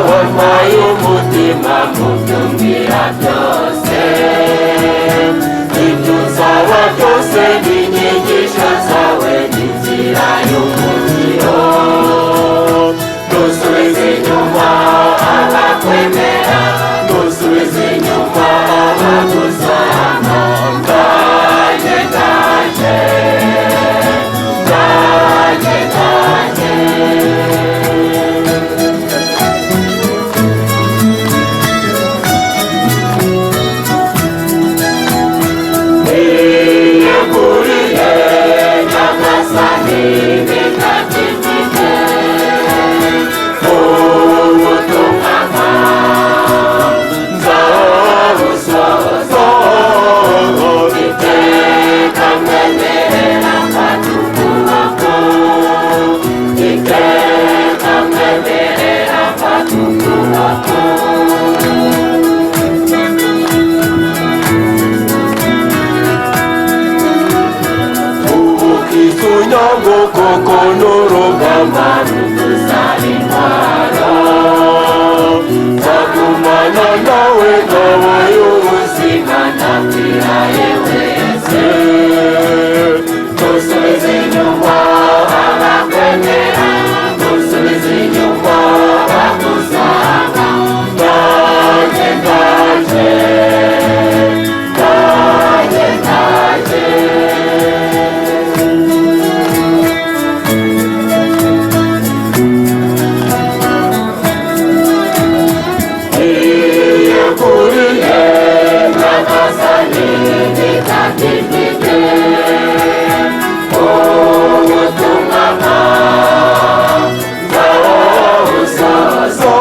wampaye umutima mubyumvira byose, ibyo uzaba byose n'inyigisho zawe n'inzira y'umukiro. Ntusubize inyuma abakwemera, ntusubize inyuma abagusanga. Ndaje ndaje ndaje ndaje. Niyeguriye Nyagasani nikakifite, ubutumwa nzabusohoza. Iteka mwemerera mfata ukuboko, iteka mwemerera mfata ukuboko. Unyongo koko n'urugamba rudusaba intwaro, nzagumana nawe ngabo y'ubuzima ndapfiraye wese. Ntusubize inyuma abakwemera, ntusubize inyuma abagusanga. Ndaje ndaje ndaje ndaje. Niyeguriye Nyagasani nikakifite, ubutumwa nzabusohoza.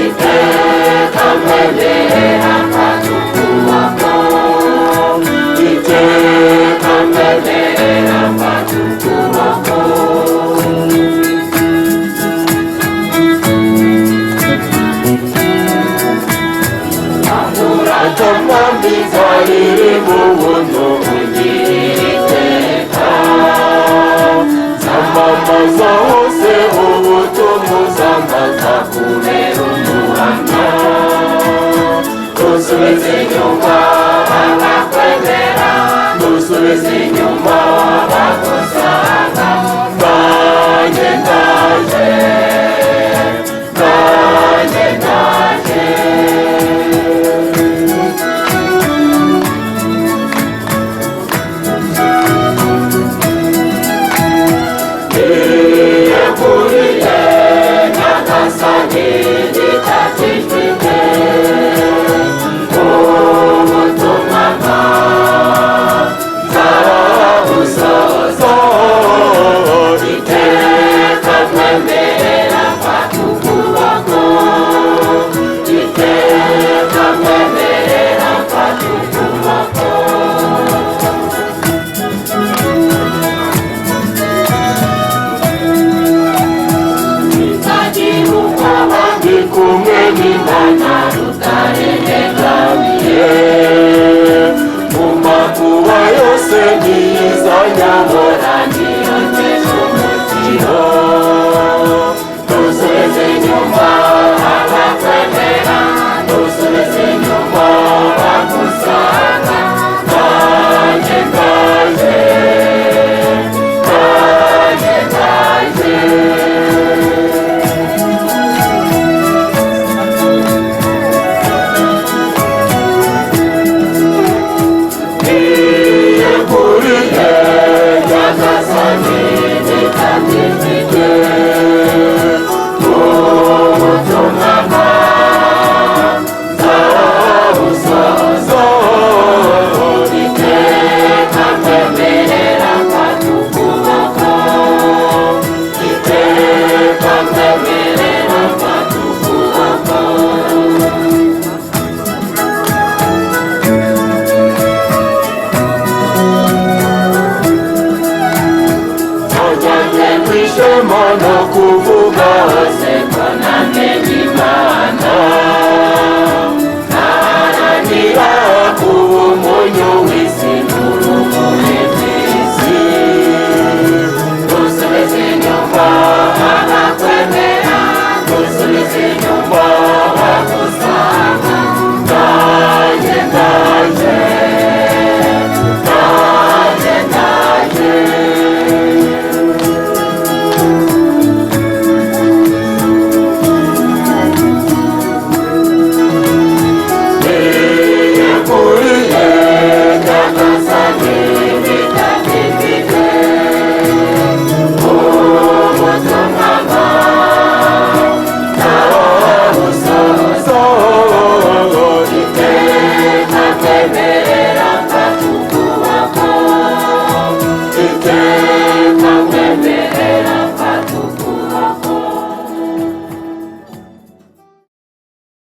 Iteka mwemerera mfata ukuboko, iteka mwemerera mfata ukuboko. Nzamwambiza riri mu buntu ungirira iteka, nzamamaza hose ubutumwa uzambaza kubera umuhamya. Ntusubize inyuma abakwemera, ntusubize inyuma abagusanga. Ndaje ndaje ndaje ndaje. Niyeguriye Nyagasani nikakifite, ubutumwa nzabusohoza. Iteka mwemerera mfata ukuboko, iteka mwemerera mfata ukuboko. Ndi kumwe n'Imana rutarengamiye, mu makuba yose ntizanyobora ntiyoteje umukiro. Ntusubize inyuma abakwemera, ntusubize inyuma abagusanga. Ndaje ndaje ndaje ndaje. Niyeguriye Nyagasani nikakifite, ubutumwa nzabusohoza. Iteka mwemerera mfata ukuboko, iteka mwemerera mfata ukuboko. Ojanye kwishema no